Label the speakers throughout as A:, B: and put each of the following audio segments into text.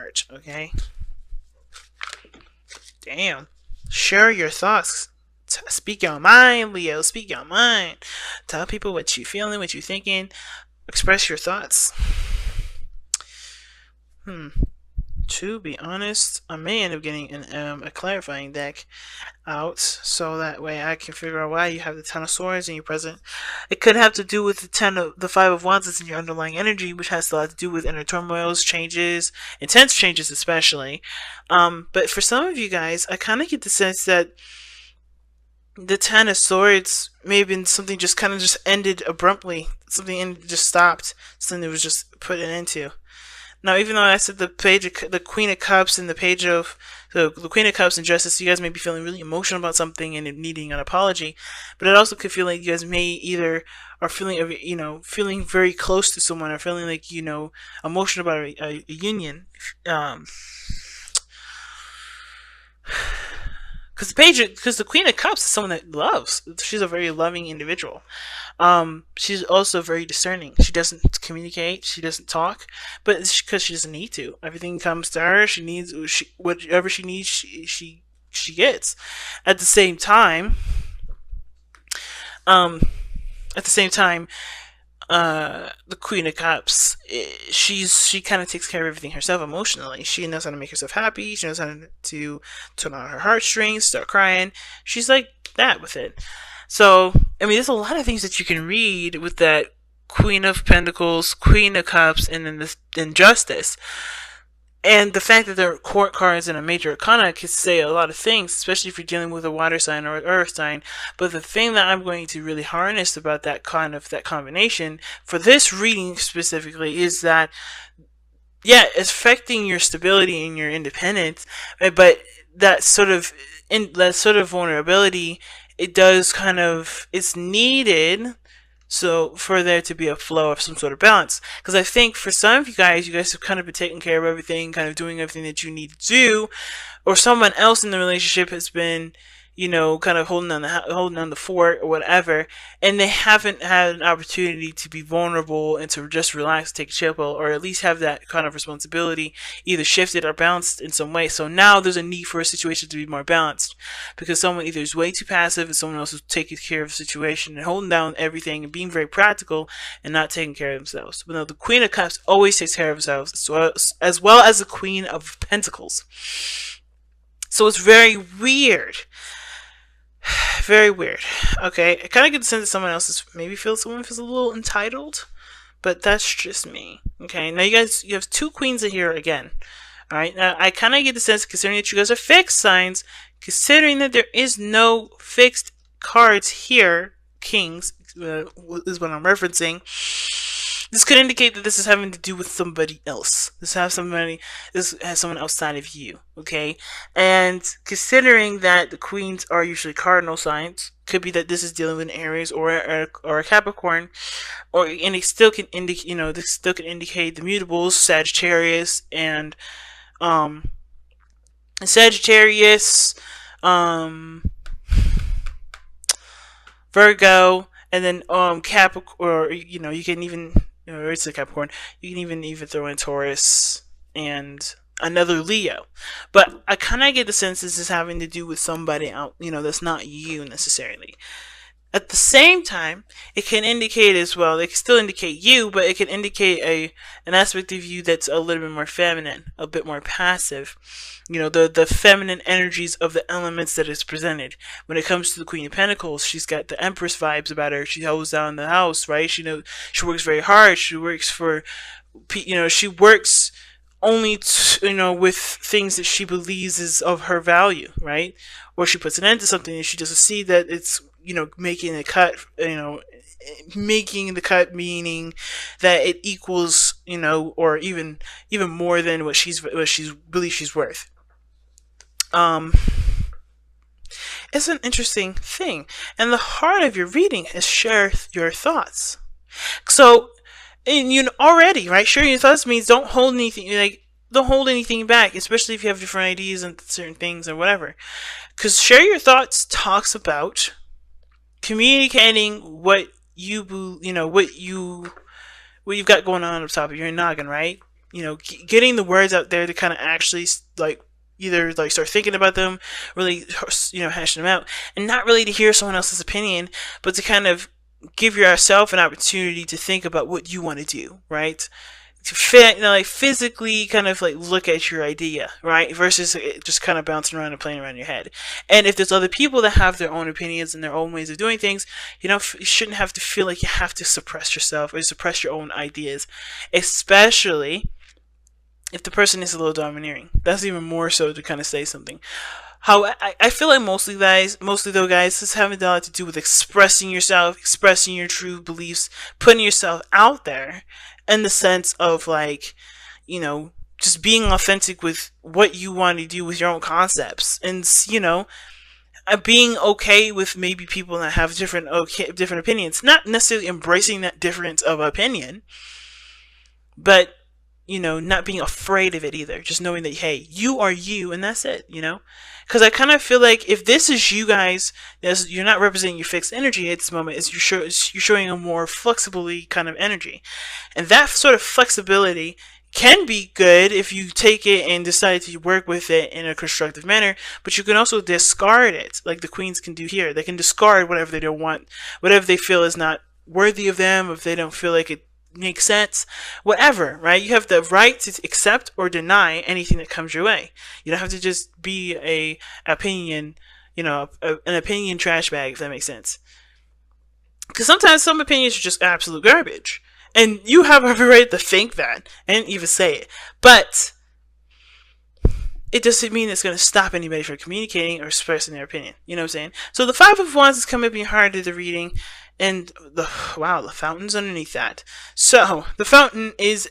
A: heart, okay? Damn. Share your thoughts. Speak your mind, Leo. Speak your mind. Tell people what you feeling, what you thinking. Express your thoughts. To be honest, I may end up getting a clarifying deck out, so that way I can figure out why you have the Ten of Swords in your present. It could have to do with the Five of Wands that's in your underlying energy, which has a lot to do with inner turmoils, changes, intense changes especially. But for some of you guys, I kind of get the sense that the Ten of Swords may have been something just kind of just ended abruptly. Something just stopped. Something that was just put an end to. Now, even though I said the Queen of Cups and the page of the Queen of Cups and Justice, you guys may be feeling really emotional about something and needing an apology, but it also could feel like you guys may either are feeling, feeling very close to someone, or feeling like, emotional about a union. Because the Queen of Cups is someone that loves. She's a very loving individual. She's also very discerning. She doesn't communicate. She doesn't talk, but it's because she doesn't need to. Everything comes to her. Whatever she needs. She gets. At the same time, um, at the same time, the Queen of Cups, she kind of takes care of everything herself emotionally. She knows how to make herself happy. She knows how to turn on her heartstrings, start crying. She's like that with it. So, I mean, there's a lot of things that you can read with that Queen of Pentacles, Queen of Cups, and then Justice. And the fact that there are court cards and a major arcana could say a lot of things, especially if you're dealing with a water sign or an earth sign. But the thing that I'm going to really harness about that combination for this reading specifically is that, yeah, it's affecting your stability and your independence, but that sort of vulnerability, it's needed. So for there to be a flow of some sort of balance. Because I think for some of you guys have kind of been taking care of everything, kind of doing everything that you need to do, or someone else in the relationship has been, kind of holding on the fort or whatever, and they haven't had an opportunity to be vulnerable and to just relax, take a chill pill, or at least have that kind of responsibility either shifted or balanced in some way. So now there's a need for a situation to be more balanced, because someone either is way too passive and someone else is taking care of the situation and holding down everything and being very practical and not taking care of themselves. But no, the Queen of Cups always takes care of themselves, as well as the Queen of Pentacles. So it's very weird. Very weird. Okay, I kind of get the sense that someone feels a little entitled, but that's just me. Okay, now you have two queens in here again. All right, now I kind of get the sense, considering that you guys are fixed signs, considering that there is no fixed cards here, kings is what I'm referencing. This could indicate that this is having to do with somebody else. This has someone outside of you, okay? And considering that the queens are usually cardinal signs, could be that this is dealing with an Aries or a Capricorn, and it still can indicate, this still can indicate the mutables, Sagittarius and Virgo, and then Capricorn, or you can even, it's a Capricorn. You can even throw in Taurus and another Leo. But I kind of get the sense this is having to do with somebody out, that's not you necessarily. At the same time, it can indicate as well, it can still indicate you, but it can indicate an aspect of you that's a little bit more feminine, a bit more passive. The feminine energies of the elements that is presented. When it comes to the Queen of Pentacles, she's got the Empress vibes about her. She holds down the house, right? She works very hard. She works she works only with things that she believes is of her value, right? Or she puts an end to something and she doesn't see that it's, making the cut, making the cut, meaning that it equals, or even more than what she believes she's worth. It's an interesting thing, and the heart of your reading is share your thoughts. So, and already, right? Sharing your thoughts means don't hold anything back, especially if you have different ideas and certain things or whatever. Because share your thoughts talks about communicating what you've got going on top of your noggin, right? getting the words out there to kind of actually like either like start thinking about them, really hashing them out, and not really to hear someone else's opinion, but to kind of give yourself an opportunity to think about what you want to do, right? To fit, like physically kind of like look at your idea, right? Versus it just kind of bouncing around and playing around in your head. And if there's other people that have their own opinions and their own ways of doing things, you shouldn't have to feel like you have to suppress yourself or suppress your own ideas, especially if the person is a little domineering. That's even more so to kind of say something. How I feel like mostly though, guys, this having a lot to do with expressing yourself, expressing your true beliefs, putting yourself out there, in the sense of like, just being authentic with what you want to do with your own concepts, and being okay with maybe people that have different opinions, not necessarily embracing that difference of opinion, but not being afraid of it either. Just knowing that, hey, you are you, and that's it, Because I kind of feel like if this is you guys, you're not representing your fixed energy at this moment. You're showing a more flexibly kind of energy, and that sort of flexibility can be good if you take it and decide to work with it in a constructive manner. But you can also discard it, like the queens can do here. They can discard whatever they don't want, whatever they feel is not worthy of them, if they don't feel like it makes sense, whatever, right? You have the right to accept or deny anything that comes your way. You don't have to just be an opinion trash bag, if that makes sense. Because sometimes some opinions are just absolute garbage, and you have every right to think that and even say it, but it doesn't mean it's going to stop anybody from communicating or expressing their opinion. You know what I'm saying? So the Five of Wands is coming up hard to the reading, and the fountain's underneath that. So the fountain is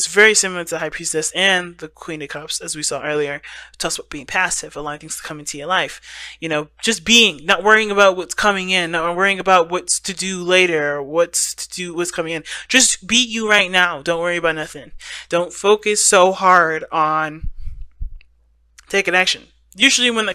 A: very similar to the High Priestess and the Queen of Cups, as we saw earlier. It talks about being passive, allowing things to come into your life. Just being, not worrying about what's coming in, not worrying about what's to do later, or what's coming in. Just be you right now. Don't worry about nothing. Don't focus so hard on taking action. Usually when the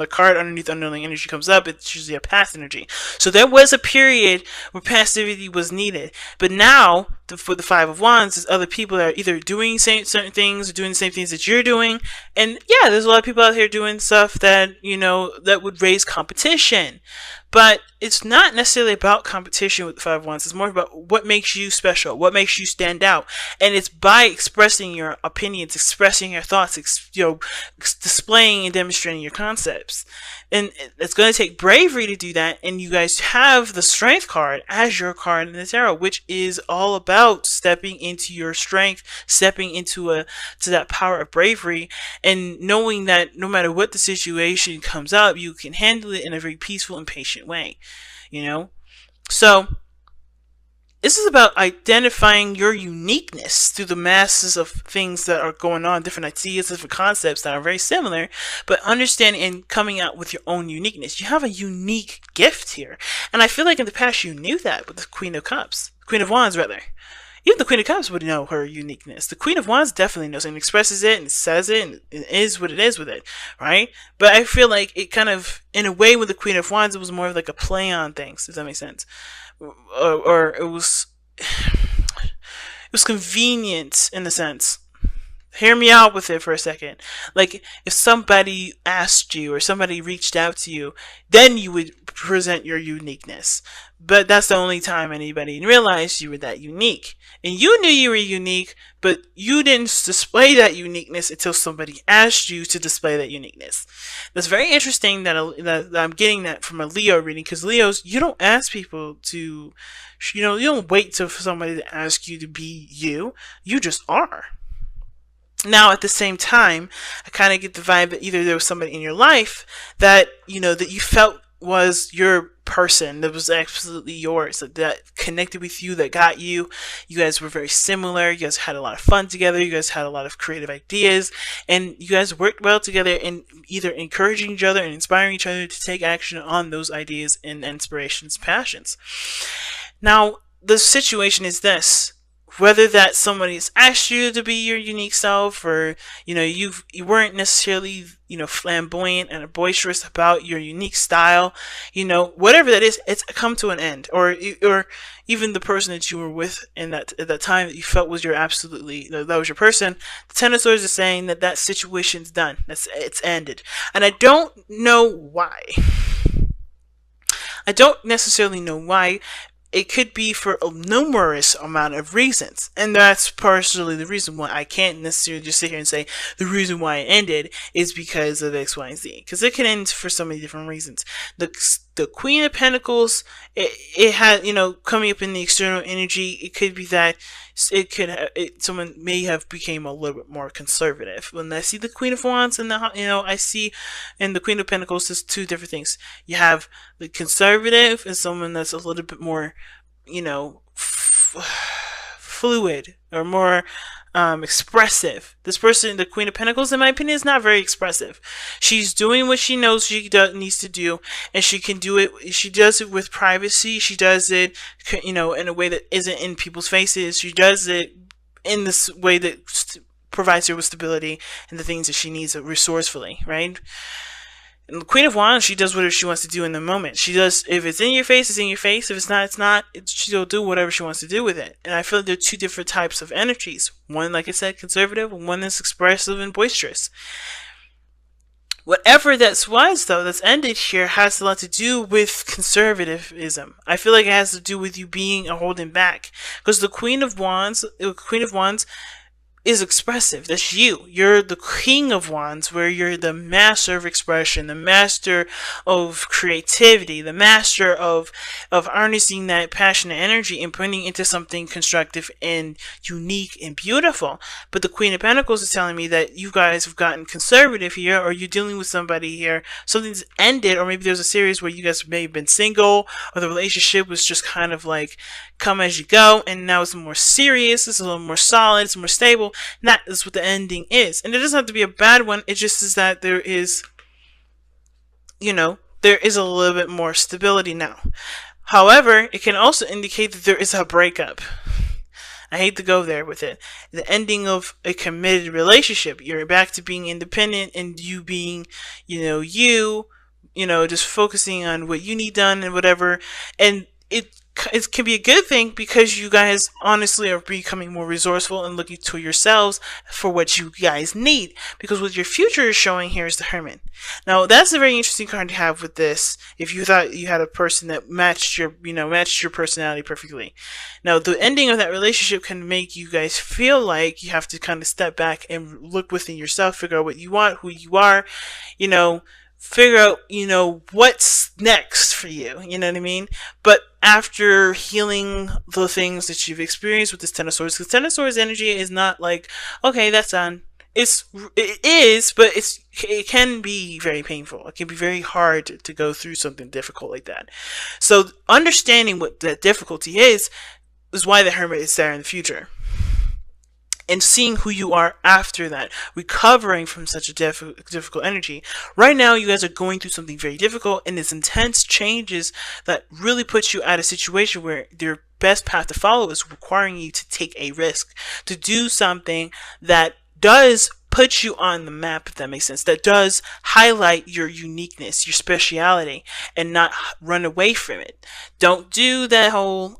A: card underneath underlying energy comes up, it's usually a past energy. So there was a period where passivity was needed. But now, for the Five of Wands, there's other people that are either doing certain things or doing the same things that you're doing. And yeah, there's a lot of people out here doing stuff that, that would raise competition. But it's not necessarily about competition with the Five of Wands. It's more about what makes you special, what makes you stand out. And it's by expressing your opinions, expressing your thoughts, displaying and demonstrating your concepts. And it's going to take bravery to do that. And you guys have the Strength card as your card in the tarot, which is all about stepping into your strength, stepping into to that power of bravery, and knowing that no matter what the situation comes up, you can handle it in a very peaceful and patient way. So this is about identifying your uniqueness through the masses of things that are going on, different ideas, different concepts that are very similar, but understanding and coming out with your own uniqueness. You have a unique gift here. And I feel like in the past you knew that with the Queen of Wands rather. Even the Queen of Cups would know her uniqueness. The Queen of Wands definitely knows and expresses it and says it, and it is what it is with it, right? But I feel like it kind of, in a way with the Queen of Wands, it was more of like a play on things, does that make sense? Or it was convenient in a sense. Hear me out with it for a second. Like, if somebody asked you or somebody reached out to you, then you would present your uniqueness. But that's the only time anybody realized you were that unique. And you knew you were unique, but you didn't display that uniqueness until somebody asked you to display that uniqueness. That's very interesting that I'm getting that from a Leo reading, because Leos, you don't ask people to, you don't wait for somebody to ask you to be you. You just are. Now, at the same time, I kind of get the vibe that either there was somebody in your life that, that you felt was your person, that was absolutely yours, that connected with you, that got you. You guys were very similar. You guys had a lot of fun together. You guys had a lot of creative ideas, and you guys worked well together in either encouraging each other and inspiring each other to take action on those ideas and inspirations, passions. Now, the situation is this. whether that somebody's asked you to be your unique self, or you weren't necessarily flamboyant and boisterous about your unique style, whatever that is, it's come to an end. Or even the person that you were with in that at that time that you felt was your absolutely that was your person. The Ten of Swords is saying that that situation's done. It's ended, and I don't know why. I don't necessarily know why. It could be for a numerous amount of reasons, and that's partially the reason why I can't necessarily just sit here and say the reason why it ended is because of X, Y, and Z, because it can end for so many different reasons. The Queen of Pentacles, it had, coming up in the external energy, it could be that someone may have became a little bit more conservative. When I see the Queen of Wands and I see in the Queen of Pentacles, there's two different things. You have the conservative and someone that's a little bit more, fluid or more expressive. This person, the Queen of Pentacles, in my opinion, is not very expressive. She's doing what she knows she needs to do, and she can do it. She does it with privacy. She does it, in a way that isn't in people's faces. She does it in this way that provides her with stability and the things that she needs resourcefully, right? And the Queen of Wands, she does whatever she wants to do in the moment. She does, if it's in your face, it's in your face. If it's not, it's not. She'll do whatever she wants to do with it. And I feel like there are two different types of energies. One, like I said, conservative, and one that's expressive and boisterous. Whatever that's was, though, that's ended here has a lot to do with conservatism. I feel like it has to do with you being a holding back. Because the Queen of Wands is expressive. That's you. You're the King of Wands, where you're the master of expression, the master of creativity, the master of harnessing that passionate energy and putting it into something constructive and unique and beautiful. But the Queen of Pentacles is telling me that you guys have gotten conservative here, or you're dealing with somebody here, something's ended, or maybe there's a series where you guys may have been single, or the relationship was just kind of like come as you go, and now it's more serious, it's a little more solid, it's more stable. That is what the ending is. And it doesn't have to be a bad one, it just is that there is, there is a little bit more stability now. However, it can also indicate that there is a breakup. I hate to go there with it. The ending of a committed relationship. You're back to being independent and you being, just focusing on what you need done and whatever. And it can be a good thing because you guys honestly are becoming more resourceful and looking to yourselves for what you guys need. Because what your future is showing here is the Hermit. Now that's a very interesting card to have with this. If you thought you had a person that matched your personality perfectly. Now the ending of that relationship can make you guys feel like you have to kind of step back and look within yourself, figure out what you want, who you are, figure out, what's next for you, you know what I mean? But after healing the things that you've experienced with this Ten of Swords, because Ten of Swords energy is not like, okay, that's done. It is, but it can be very painful. It can be very hard to go through something difficult like that. So understanding what that difficulty is why the Hermit is there in the future. And seeing who you are after that, recovering from such a difficult energy. Right now, you guys are going through something very difficult, and it's intense changes that really puts you at a situation where your best path to follow is requiring you to take a risk, to do something that does put you on the map, if that makes sense, that does highlight your uniqueness, your speciality, and not run away from it. Don't do that whole,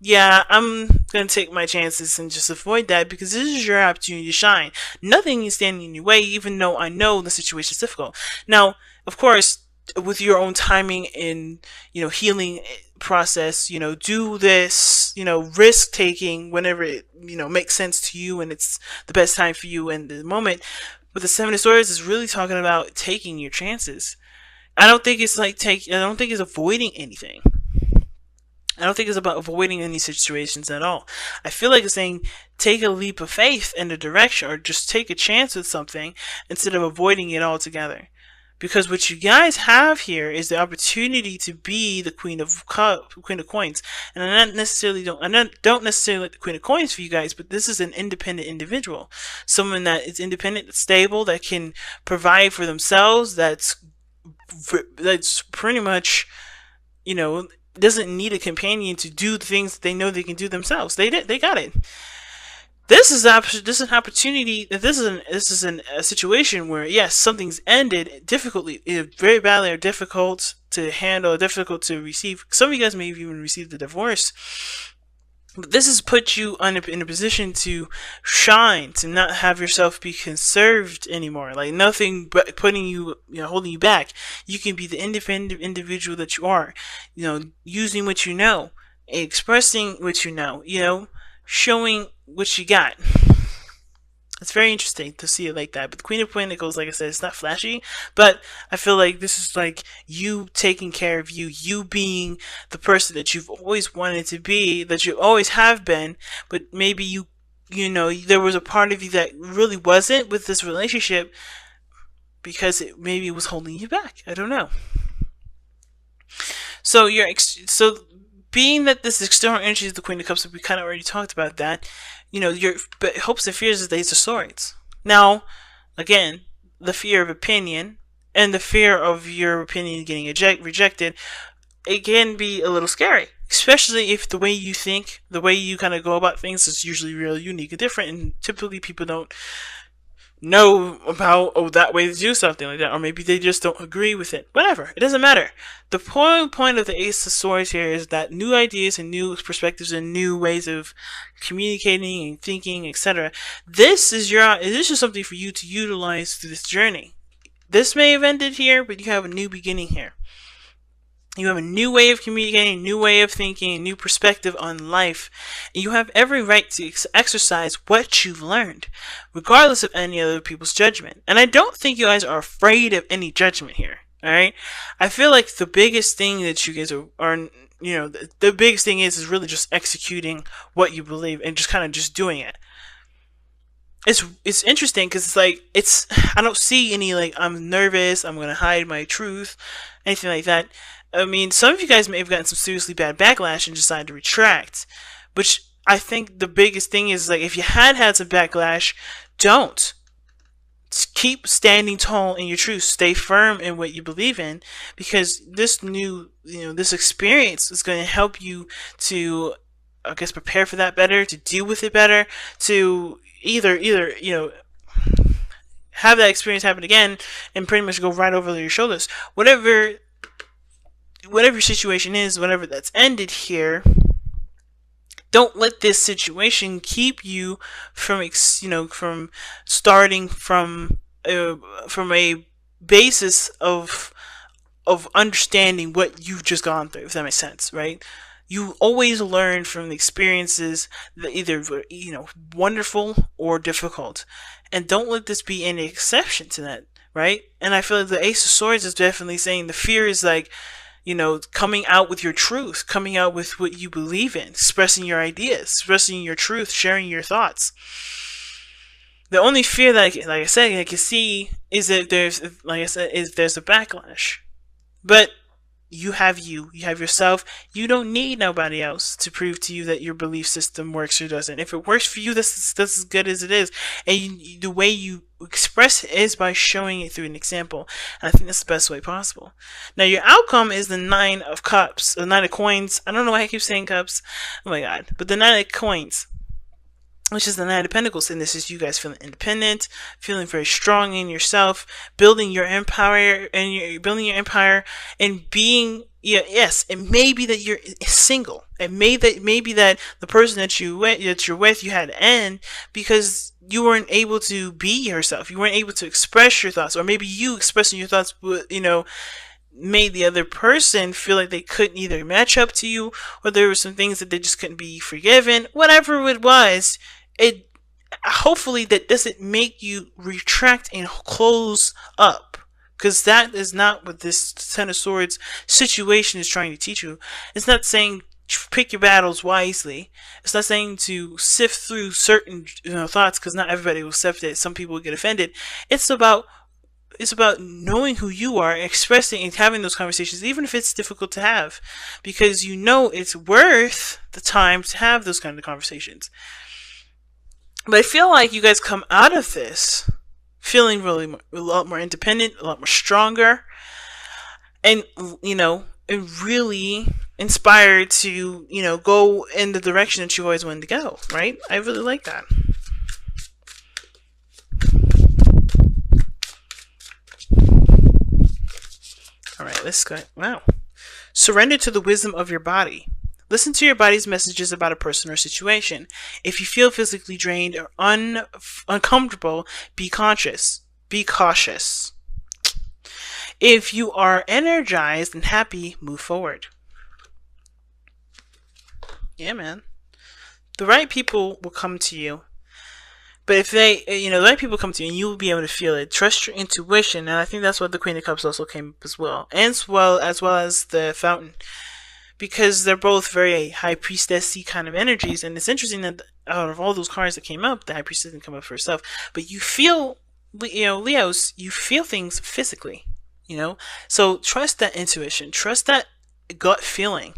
A: yeah, I'm gonna take my chances and just avoid that, because this is your opportunity to shine. Nothing is standing in your way, even though I know the situation is difficult. Now, of course, with your own timing and, healing process, do this, risk taking whenever it, makes sense to you and it's the best time for you in the moment. But the Seven of Swords is really talking about taking your chances. I don't think it's avoiding anything. I don't think it's about avoiding any situations at all. I feel like it's saying take a leap of faith in the direction, or just take a chance with something instead of avoiding it altogether. Because what you guys have here is the opportunity to be the Queen of Coins, and I don't necessarily like the Queen of Coins for you guys, but this is an independent individual, someone that is independent, stable, that can provide for themselves. That's pretty much, doesn't need a companion to do the things that they know they can do themselves. They got it. This is an opportunity. A situation where, yes, something's ended difficultly, very badly, or difficult to handle, difficult to receive. Some of you guys may have even received a divorce. But this has put you in a position to shine, to not have yourself be conserved anymore. Like nothing but putting you, holding you back. You can be the independent individual that you are. Using what you know, expressing what you know, showing what you got. It's very interesting to see it like that. But the Queen of Pentacles, like I said, it's not flashy, but I feel like this is like you taking care of you being the person that you've always wanted to be, that you always have been, but maybe there was a part of you that really wasn't with this relationship because maybe it was holding you back. I don't know. So being that this external energy is the Queen of Cups, we kind of already talked about that. Your hopes and fears is the Ace of Swords. Now, again, the fear of opinion and the fear of your opinion getting rejected, it can be a little scary, especially if the way you think, the way you kind of go about things is usually real unique and different, and typically people don't know about that way to do something like that, or maybe they just don't agree with it. Whatever, it doesn't matter. The point of the Ace of Swords here is that new ideas and new perspectives and new ways of communicating and thinking, etc. This is just something for you to utilize through this journey. This may have ended here, but you have a new beginning here. You have a new way of communicating, a new way of thinking, a new perspective on life. And you have every right to exercise what you've learned, regardless of any other people's judgment. And I don't think you guys are afraid of any judgment here. Alright? I feel like the biggest thing that you guys are the biggest thing is really just executing what you believe and just kind of just doing it. It's interesting because it's like, I don't see any like, I'm nervous, I'm going to hide my truth, anything like that. I mean, some of you guys may have gotten some seriously bad backlash and decided to retract, which I think the biggest thing is, like, if you had some backlash, don't. Keep standing tall in your truth. Stay firm in what you believe in, because this this experience is going to help you to, I guess, prepare for that better, to deal with it better, to either have that experience happen again and pretty much go right over your shoulders. Whatever your situation is, whatever that's ended here, don't let this situation keep you from from starting from a basis of understanding what you've just gone through, if that makes sense, right? You always learn from the experiences that either wonderful or difficult, and don't let this be any exception to that, right? And I feel like the Ace of Swords is definitely saying the fear is like, coming out with your truth, coming out with what you believe in, expressing your ideas, expressing your truth, sharing your thoughts. The only fear that I can see is that there's a backlash. But you have yourself. You don't need nobody else to prove to you that your belief system works or doesn't. If it works for you, that's as good as it is. And the way you express it is by showing it through an example. And I think that's the best way possible. Now, your outcome is the 9 of Cups, the 9 of Coins. I don't know why I keep saying cups. Oh my god. But the 9 of Coins, which is the 9 of Pentacles, and this is you guys feeling independent, feeling very strong in yourself, building your empire, and being, yes, it may be that you're single. It may be that the person that you're with, you had to end because you weren't able to be yourself. You weren't able to express your thoughts, or maybe you expressing your thoughts, made the other person feel like they couldn't either match up to you, or there were some things that they just couldn't be forgiven. Whatever it was, it hopefully that doesn't make you retract and close up, because that is not what this Ten of Swords situation is trying to teach you. It's not saying pick your battles wisely. It's not saying to sift through certain thoughts, because not everybody will sift it. Some people will get offended. It's about knowing who you are, expressing and having those conversations, even if it's difficult to have, because it's worth the time to have those kind of conversations. But I feel like you guys come out of this feeling really a lot more independent, a lot more stronger, and really inspired to, go in the direction that you always wanted to go, right? I really like that. All right, let's go. Wow. Surrender to the wisdom of your body. Listen to your body's messages about a person or situation. If you feel physically drained or uncomfortable, be conscious. Be cautious. If you are energized and happy, move forward. Yeah, man. The right people will come to you. But if the right people come to you, and you will be able to feel it. Trust your intuition, and I think that's what the Queen of Cups also came up as well, and as well as the Fountain, because they're both very high priestessy kind of energies. And it's interesting that out of all those cards that came up, the high priestess didn't come up for herself, but you feel, Leos, you feel things physically, so trust that intuition, trust that gut feeling.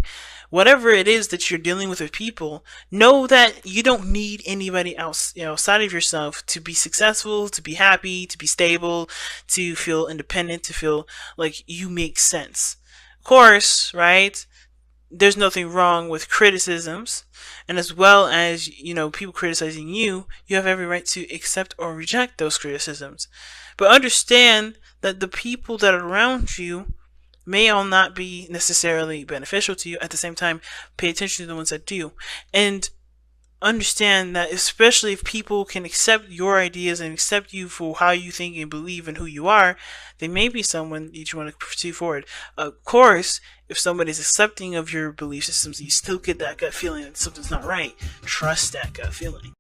A: Whatever it is that you're dealing with people, know that you don't need anybody else, outside of yourself to be successful, to be happy, to be stable, to feel independent, to feel like you make sense. Of course, right? There's nothing wrong with criticisms, and as well as, people criticizing you, you have every right to accept or reject those criticisms. But understand that the people that are around you may all not be necessarily beneficial to you. At the same time, pay attention to the ones that do, and understand that, especially if people can accept your ideas and accept you for how you think and believe and who you are, they may be someone that you want to pursue forward. Of course, if somebody's accepting of your belief systems, you still get that gut feeling that something's not right. Trust that gut feeling.